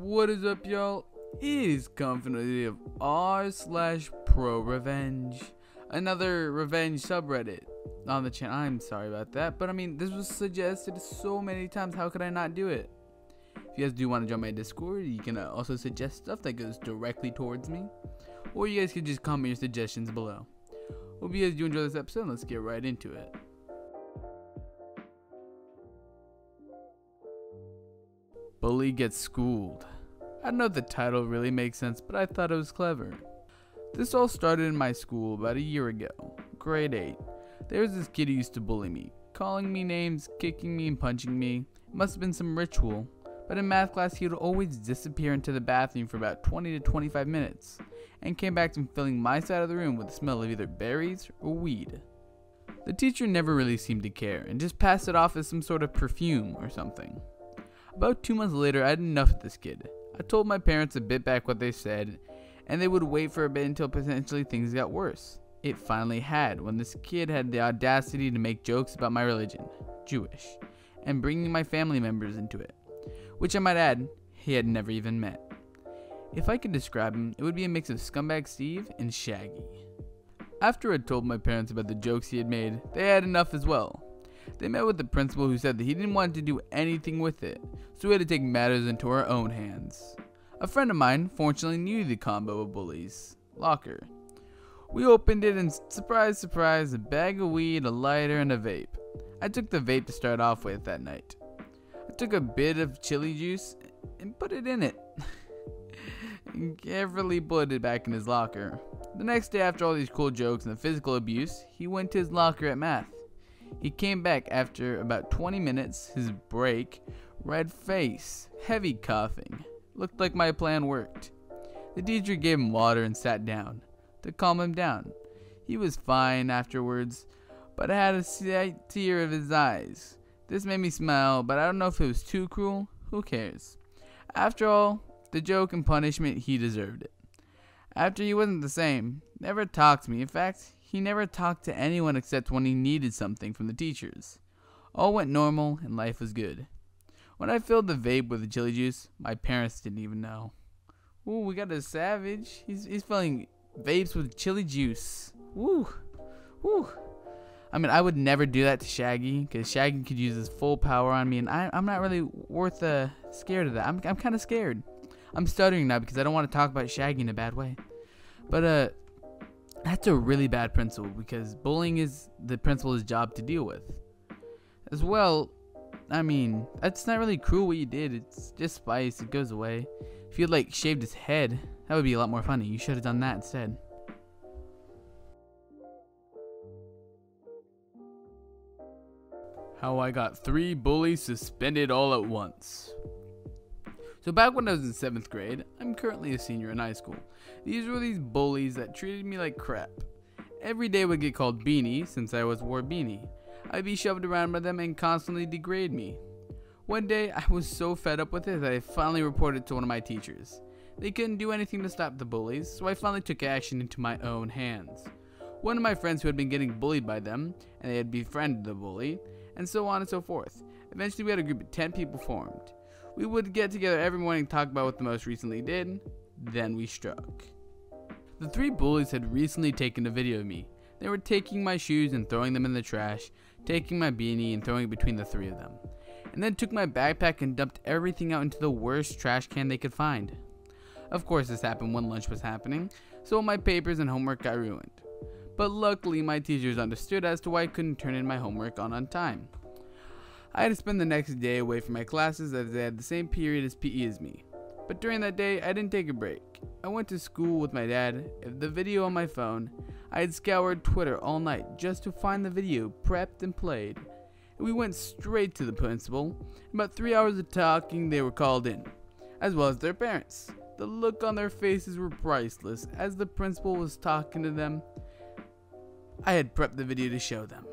What is up, y'all? It is Confidently of r/prorevenge, another revenge subreddit on the channel. I'm sorry about that, but I mean, this was suggested so many times. How could I not do it? If you guys do want to join my Discord, you can also suggest stuff that goes directly towards me, or you guys can just comment your suggestions below. Hope you guys do enjoy this episode. Let's get right into it. Bully gets schooled. I don't know if the title really makes sense, but I thought it was clever. This all started in my school about a year ago, grade 8. There was this kid who used to bully me, calling me names, kicking me and punching me. It must have been some ritual, but in math class he would always disappear into the bathroom for about 20 to 25 minutes, and came back from filling my side of the room with the smell of either berries or weed. The teacher never really seemed to care, and just passed it off as some sort of perfume or something. About 2 months later, I had enough of this kid. I told my parents a bit back what they said, and they would wait for a bit until potentially things got worse. It finally had, when this kid had the audacity to make jokes about my religion, Jewish, and bringing my family members into it, which I might add, he had never even met. If I could describe him, it would be a mix of Scumbag Steve and Shaggy. After I told my parents about the jokes he had made, they had enough as well. They met with the principal, who said that he didn't want to do anything with it, so we had to take matters into our own hands. A friend of mine fortunately knew the combo of bullies' locker. We opened it and surprise, surprise, a bag of weed, a lighter, and a vape. I took the vape to start off with that night. I took a bit of chili juice and put it in it, and carefully put it back in his locker. The next day, after all these cool jokes and the physical abuse, he went to his locker at math. He came back after about 20 minutes, his break, red face, heavy coughing. Looked like my plan worked. The teacher gave him water and sat down to calm him down. He was fine afterwards, but I had a slight tear of his eyes. This made me smile, but I don't know if it was too cruel. Who cares? After all, the joke and punishment, he deserved it. After, he wasn't the same. Never talked to me. In fact, he never talked to anyone except when he needed something from the teachers. All went normal and life was good. When I filled the vape with the chili juice, my parents didn't even know. Ooh, we got a savage. He's filling vapes with chili juice. Woo. Woo. I mean, I would never do that to Shaggy, because Shaggy could use his full power on me, and I'm not really scared of that. I'm kind of scared. I'm stuttering now because I don't want to talk about Shaggy in a bad way. But that's a really bad principle, because bullying is the principal's job to deal with. As well, I mean, that's not really cruel what you did. It's just spice. It goes away. If you had, like, shaved his head, that would be a lot more funny. You should have done that instead. How I got 3 bullies suspended all at once. So back when I was in 7th grade, I'm currently a senior in high school. These were these bullies that treated me like crap. Every day would get called Beanie since I wore beanie. I'd be shoved around by them and constantly degrade me. One day, I was so fed up with it that I finally reported to one of my teachers. They couldn't do anything to stop the bullies, so I finally took action into my own hands. One of my friends who had been getting bullied by them, and they had befriended the bully, and so on and so forth. Eventually, we had a group of 10 people formed. We would get together every morning and talk about what the most recently did. Then we struck. The 3 bullies had recently taken a video of me. They were taking my shoes and throwing them in the trash, taking my beanie and throwing it between the 3 of them, and then took my backpack and dumped everything out into the worst trash can they could find. Of course, this happened when lunch was happening, so all my papers and homework got ruined. But luckily, my teachers understood as to why I couldn't turn in my homework on time. I had to spend the next day away from my classes as they had the same period as PE as me. But during that day, I didn't take a break. I went to school with my dad, the video on my phone. I had scoured Twitter all night just to find the video, prepped and played. And we went straight to the principal. About 3 hours of talking, they were called in, as well as their parents. The look on their faces were priceless as the principal was talking to them. I had prepped the video to show them.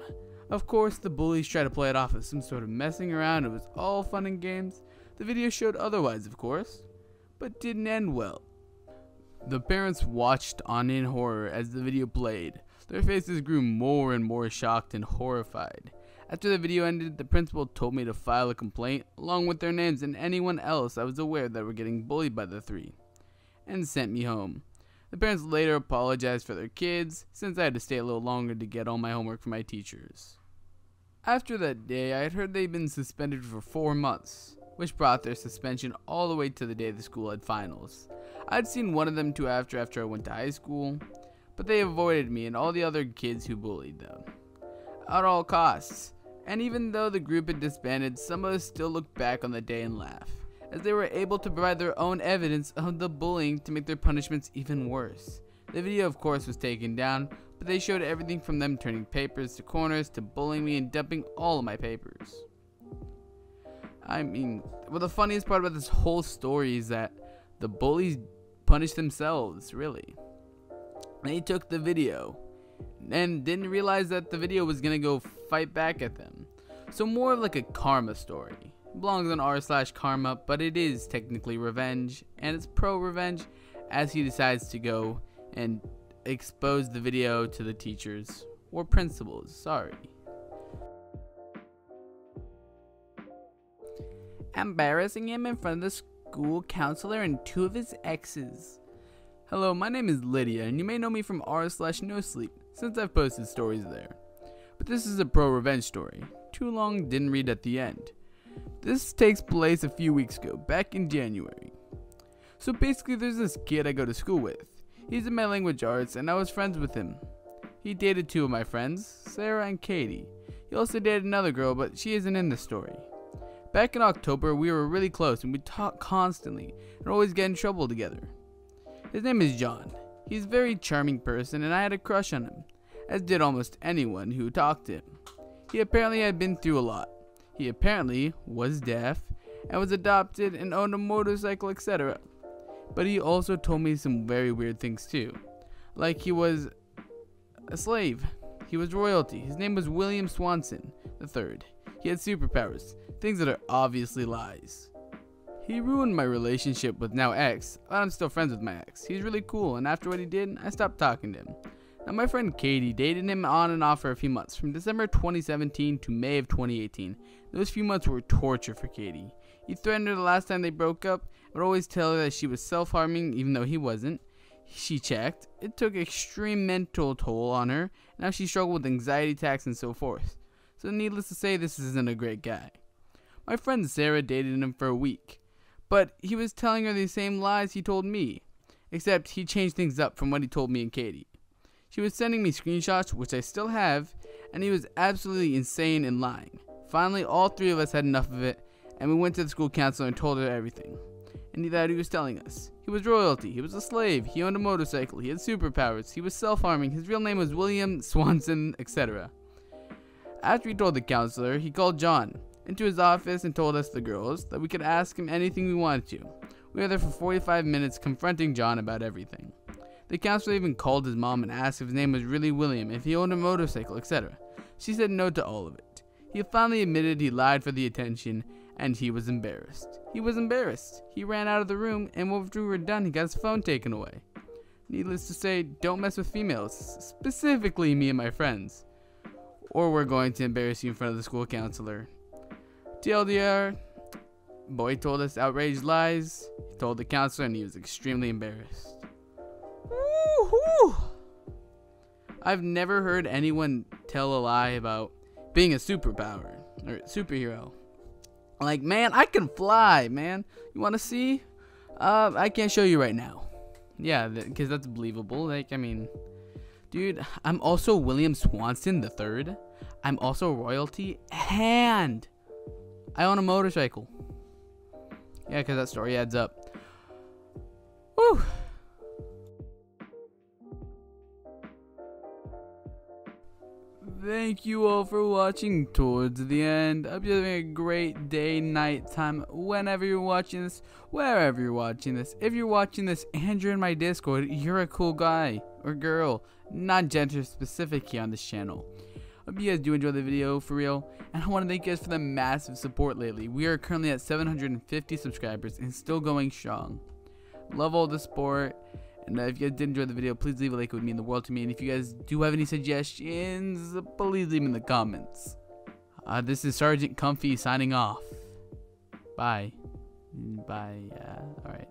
Of course, the bullies tried to play it off as some sort of messing around. It was all fun and games. The video showed otherwise, of course, but didn't end well. The parents watched on in horror as the video played. Their faces grew more and more shocked and horrified After the video ended, the principal told me to file a complaint along with their names and anyone else I was aware that were getting bullied by the three, and sent me home. The parents later apologized for their kids, since I had to stay a little longer to get all my homework from my teachers. After that day, I had heard they'd been suspended for 4 months, which brought their suspension all the way to the day the school had finals. I'd seen one of them two after I went to high school, but they avoided me and all the other kids who bullied them at all costs. And even though the group had disbanded, some of us still look back on the day and laugh, as they were able to provide their own evidence of the bullying to make their punishments even worse. The video, of course, was taken down, but they showed everything from them turning papers to corners to bullying me and dumping all of my papers. I mean, well, the funniest part about this whole story is that the bullies punished themselves, really. They took the video and didn't realize that the video was gonna go fight back at them. So more like a karma story. It belongs on r/karma, but it is technically revenge, and it's pro-revenge as he decides to go and expose the video to the teachers or principals. Sorry. Embarrassing him in front of the school counselor and 2 of his exes. Hello, my name is Lydia, and you may know me from r/NoSleep, since I've posted stories there. But this is a pro-revenge story. Too long, didn't read at the end. This takes place a few weeks ago, back in January. So basically, there's this kid I go to school with. He's in my language arts, and I was friends with him. He dated 2 of my friends, Sarah and Katie. He also dated another girl, but she isn't in the story. Back in October, we were really close, and we talked constantly, and always get in trouble together. His name is John. He's a very charming person, and I had a crush on him, as did almost anyone who talked to him. He apparently had been through a lot. He apparently was deaf, and was adopted, and owned a motorcycle, etc. But he also told me some very weird things too. Like he was a slave. He was royalty. His name was William Swanson III. He had superpowers, things that are obviously lies. He ruined my relationship with now ex, but I'm still friends with my ex. He's really cool, and after what he did, I stopped talking to him. Now my friend Katie dated him on and off for a few months, from December 2017 to May of 2018. Those few months were torture for Katie. He threatened her the last time they broke up, and would always tell her that she was self-harming even though he wasn't. She checked. It took extreme mental toll on her, and now she struggled with anxiety attacks and so forth. So needless to say, this isn't a great guy. My friend Sarah dated him for a week, but he was telling her the same lies he told me, except he changed things up from what he told me and Katie. She was sending me screenshots, which I still have, and he was absolutely insane and lying. Finally, all 3 of us had enough of it, and we went to the school counselor and told her everything. And that he was telling us. He was royalty, he was a slave, he owned a motorcycle, he had superpowers, he was self-harming, his real name was William Swanson, etc. After he told the counselor, he called John into his office and told us, the girls, that we could ask him anything we wanted to. We were there for 45 minutes confronting John about everything. The counselor even called his mom and asked if his name was really William, if he owned a motorcycle, etc. She said no to all of it. He finally admitted he lied for the attention, and he was embarrassed. He was embarrassed. He ran out of the room, and after we were done, he got his phone taken away. Needless to say, don't mess with females, specifically me and my friends, or we're going to embarrass you in front of the school counselor. TLDR, boy told us outrageous lies. He told the counselor, and he was extremely embarrassed. Woo-hoo! I've never heard anyone tell a lie about being a superpower or superhero. Like, man, I can fly, man. You want to see? I can't show you right now. Yeah, because that's believable. Like, I mean, dude, I'm also William Swanson III. I'm also royalty, and I own a motorcycle. Yeah, because that story adds up. Woo! Thank you all for watching towards the end. I hope you're having a great day, night time, whenever you're watching this, wherever you're watching this. If you're watching this and you're in my Discord, you're a cool guy or girl, not gender specific here on this channel. Hope you guys do enjoy the video, for real. And I want to thank you guys for the massive support lately. We are currently at 750 subscribers and still going strong. Love all the support. And if you guys did enjoy the video, please leave a like. It would mean the world to me. And if you guys do have any suggestions, please leave them in the comments. This is Sergeant Comfy signing off. Bye. Bye. Alright.